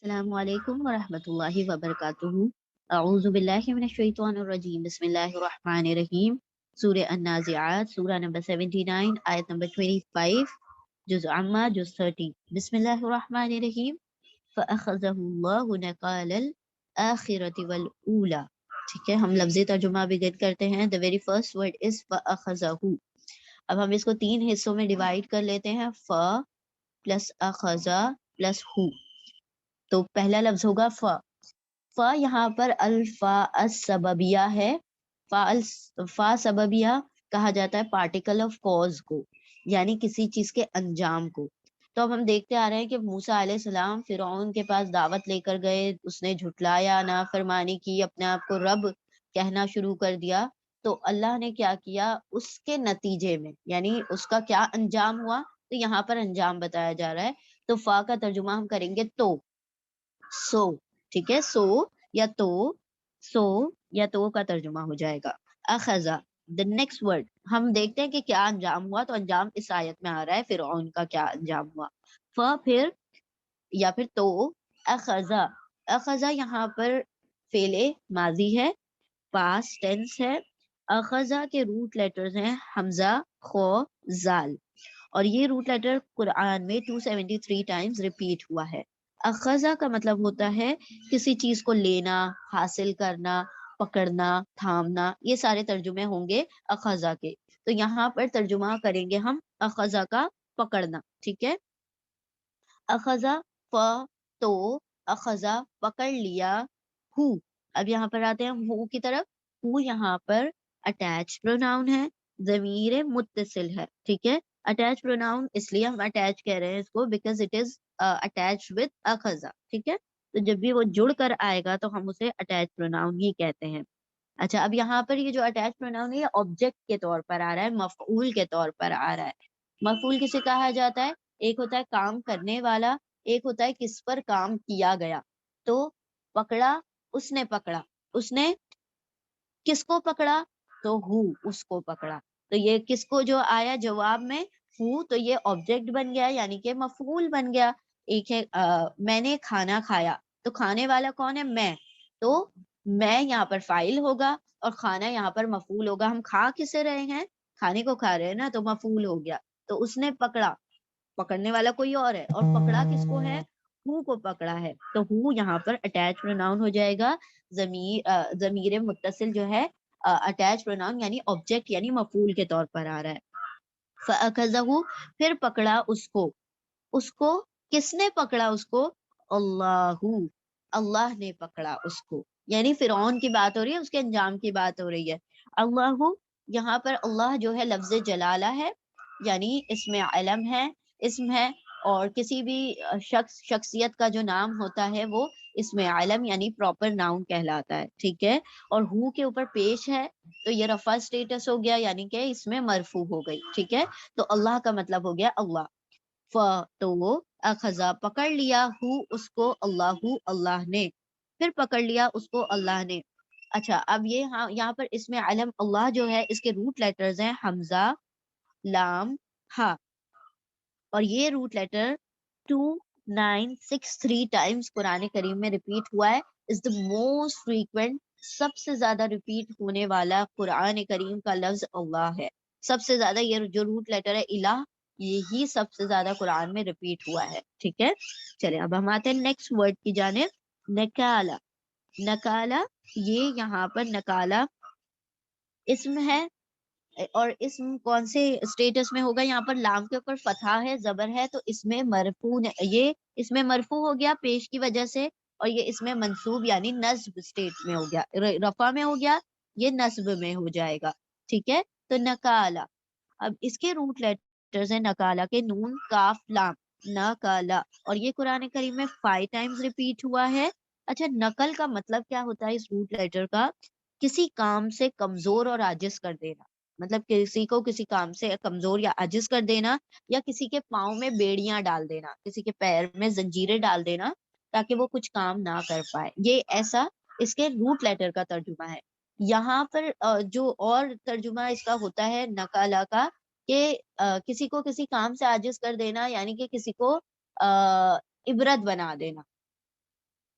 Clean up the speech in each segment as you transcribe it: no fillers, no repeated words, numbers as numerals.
السلام علیکم ورحمۃ اللہ وبرکاتہ۔ اعوذ باللہ من الشیطان الرجیم، بسم اللہ الرحمن الرحیم۔ سورہ النازعات، سورہ نمبر 79، آیت نمبر 25، جز عامہ، جز 30۔ بسم اللہ الرحمن الرحیم۔ فأخذہ اللہ نکال الآخرۃ والأولی۔ ٹھیک ہے، ہم لفظی ترجمہ بگن کرتے ہیں۔ the very first word is فأخذہ۔ اب ہم اس کو تین حصوں میں ڈیوائڈ کر لیتے ہیں، ف پلس اخذہ پلس ہو۔ تو پہلا لفظ ہوگا فا۔ فا یہاں پر الفا السببیہ ہے۔ فا سببیہ کہا جاتا ہے پارٹیکل آف کاز کو، یعنی کسی چیز کے انجام کو۔ تو اب ہم دیکھتے آ رہے ہیں کہ موسیٰ علیہ السلام فرعون کے پاس دعوت لے کر گئے، اس نے جھٹلایا، نافرمانی کی، اپنے آپ کو رب کہنا شروع کر دیا۔ تو اللہ نے کیا کیا اس کے نتیجے میں، یعنی اس کا کیا انجام ہوا، تو یہاں پر انجام بتایا جا رہا ہے۔ تو فا کا ترجمہ ہم کریں گے تو، سو۔ ٹھیک ہے، سو یا تو، سو یا تو کا ترجمہ ہو جائے گا۔ اخذا، the next word، ہم دیکھتے ہیں کہ کیا انجام ہوا۔ تو انجام اس آیت میں آ رہا ہے، فرعون کا کیا انجام ہوا۔ پھر یا پھر تو، اخذا۔ اخذا یہاں پر فعل ماضی ہے، پاسٹ ٹینس ہے۔ اخذا کے روٹ لیٹرز ہیں حمزہ، خو، زال، اور یہ روٹ لیٹر قرآن میں 273 ٹائمز ریپیٹ ہوا ہے۔ اخذا کا مطلب ہوتا ہے کسی چیز کو لینا، حاصل کرنا، پکڑنا، تھامنا، یہ سارے ترجمے ہوں گے اخذا کے۔ تو یہاں پر ترجمہ کریں گے ہم اخذا کا پکڑنا۔ ٹھیک ہے، اخذا تو، اخذا پکڑ لیا، ہو۔ اب یہاں پر آتے ہیں ہو کی طرف۔ ہو یہاں پر اٹیچ پروناؤن ہے، ضمیر متصل ہے۔ ٹھیک ہے، اٹیچ پروناؤن اس لیے ہم اٹیچ کہہ رہے ہیں اس کو because it is attach with اخذا۔ ٹھیک ہے، تو جب بھی وہ جڑ کر آئے گا تو ہم اسے اٹیچ پروناؤن ہی کہتے ہیں۔ اچھا، اب یہاں پر یہ جو اٹیچ پروناؤن ہے یہ آبجیکٹ کے طور پر آ رہا ہے، مفعول کے طور پر آ رہا ہے۔ مفعول کسے کہا جاتا ہے؟ ایک ہوتا ہے کام کرنے والا، ایک ہوتا ہے کس پر کام کیا گیا۔ تو پکڑا، اس نے پکڑا، اس نے کس کو پکڑا؟ تو ہو، اس کو پکڑا۔ تو یہ کس کو جو آیا جواب میں ہو، تو یہ آبجیکٹ بن گیا، یعنی کہ مفعول بن گیا۔ ایک ہے میں نے کھانا کھایا، تو کھانے والا کون ہے؟ میں۔ تو میں یہاں پر فاعل ہوگا اور کھانا یہاں پر مفعول ہوگا۔ ہم کھا کسے رہے ہیں؟ کھانے کو کھا رہے ہیں نا، تو مفعول ہو گیا۔ تو اس نے پکڑا، پکڑنے والا کوئی اور ہے، اور پکڑا کس کو ہے؟ ہو کو پکڑا ہے۔ تو ہو یہاں پر اٹیچ پروناؤن ہو جائے گا۔ ضمیر متصل جو ہے اٹیچ پروناؤن یعنی آبجیکٹ یعنی مفعول کے طور پر آ رہا ہے۔ فَأَخَذَهُ، پھر پکڑا اس کو۔ اس کو کس نے پکڑا؟ اس کو اللہ، اللہ نے پکڑا اس کو، یعنی فرعون کی بات ہو رہی ہے، اس کے انجام کی بات ہو رہی ہے۔ اللہ یہاں پر اللہ جو ہے لفظ جلالہ ہے، یعنی اس میں علم ہے، اسم ہے، اور کسی بھی شخصیت کا جو نام ہوتا ہے وہ اس میں علم یعنی پراپر ناؤن کہلاتا ہے۔ ٹھیک ہے، اور ہو کے اوپر پیش ہے تو یہ رفع سٹیٹس ہو گیا، یعنی کہ اس میں مرفوع ہو گئی۔ ٹھیک ہے، تو اللہ کا مطلب ہو گیا اللہ۔ تو وہ اخذا پکڑ لیا، ہو اس کو، اللہ اللہ نے، پھر پکڑ لیا اس کو اللہ نے۔ اچھا، اب یہ یہاں پر اس میں علم اللہ جو ہے اس کے روٹ لیٹرز ہیں حمزہ، لام، ہا، اور یہ روٹ لیٹر 2963 ٹائمز قرآن کریم میں ریپیٹ ہوا ہے۔ از دا موسٹ فریکوینٹ، سب سے زیادہ ریپیٹ ہونے والا قرآن کریم کا لفظ اللہ ہے۔ سب سے زیادہ یہ جو روٹ لیٹر ہے الہ، یہی سب سے زیادہ قرآن میں ریپیٹ ہوا ہے۔ ٹھیک ہے، چلے اب ہم آتے ہیں نیکسٹ ورڈ کی جانب، نکالا۔ نکالا، یہ یہاں پر نکالا اسم ہے، اور اسم کون سے اسٹیٹس میں ہوگا؟ یہاں پر لام کے اوپر فتحہ ہے، زبر ہے، تو اس میں مرفوع، یہ اس میں مرفوع ہو گیا پیش کی وجہ سے، اور یہ اس میں منصوب یعنی نصب اسٹیٹ میں ہو گیا، رفع میں ہو گیا، یہ نصب میں ہو جائے گا۔ ٹھیک ہے، تو نکالا، اب اس کے روٹ لیٹرز ہیں نکالا کے نون، کاف، لام، نکالا، اور یہ قرآن کریم میں 5 ٹائمز ریپیٹ ہوا ہے۔ اچھا، نقل کا مطلب کیا ہوتا ہے اس روٹ لیٹر کا؟ کسی کام سے کمزور اور عاجز کر دینا، مطلب کسی کو کسی کام سے کمزور یا عاجز کر دینا، یا کسی کے پاؤں میں بیڑیاں ڈال دینا، کسی کے پیر میں زنجیریں ڈال دینا تاکہ وہ کچھ کام نہ کر پائے، یہ ایسا اس کے روٹ لیٹر کا ترجمہ ہے۔ یہاں پر جو اور ترجمہ اس کا ہوتا ہے نقالہ کا، کہ کسی کو کسی کام سے عاجز کر دینا، یعنی کہ کسی کو عبرت بنا دینا،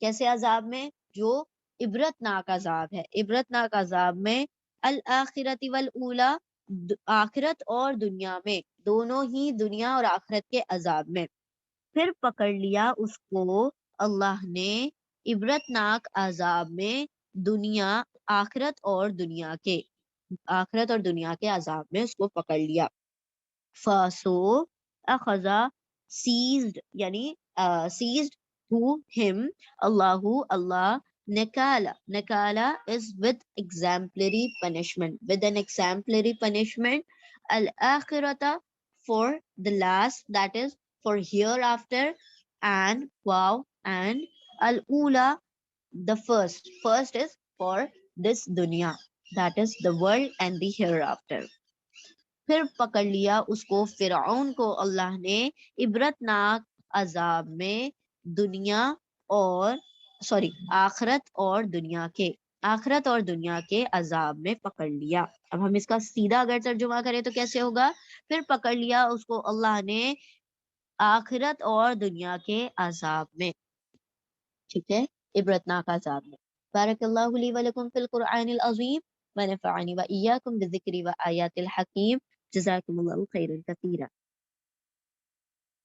کیسے عذاب میں؟ جو عبرت ناک عذاب ہے. عبرت ناک عذاب میں الآخرت والاولا، آخرت اور دنیا میں، دونوں ہی دنیا اور آخرت کے عذاب میں. پھر پکڑ لیا اس کو اللہ نے عبرت ناک عذاب میں، دنیا، آخرت اور دنیا کے، آخرت اور دنیا کے عذاب میں اس کو پکڑ لیا. فاسو اخذا، seized یعنی seized who him اللہ، اللہ نکالا، نکالا is with exemplary punishment, with an exemplary punishment. الآخرتا for the last, that is for hereafter. And wow, and al-ula the first, first is for this dunya, that is the world and the hereafter. پھر پکڑ لیا اس کو فرعون کو اللہ نے عبرت ناک عذاب میں، دنیا اور آخرت اور دنیا کے، آخرت اور دنیا کے عذاب میں پکڑ لیا. اب ہم اس کا سیدھا اگر ترجمہ کریں تو کیسے ہوگا؟ پھر پکڑ لیا اس کو اللہ نے آخرت اور دنیا کے عذاب میں. ٹھیک ہے، عبرت ناک عذاب میں. بارک اللہ لی ولکم فی القرآن العظیم ونفعنی وإیاکم بالذکر وآیات الحکیم. جزاکم اللہ خیرا کثیرا.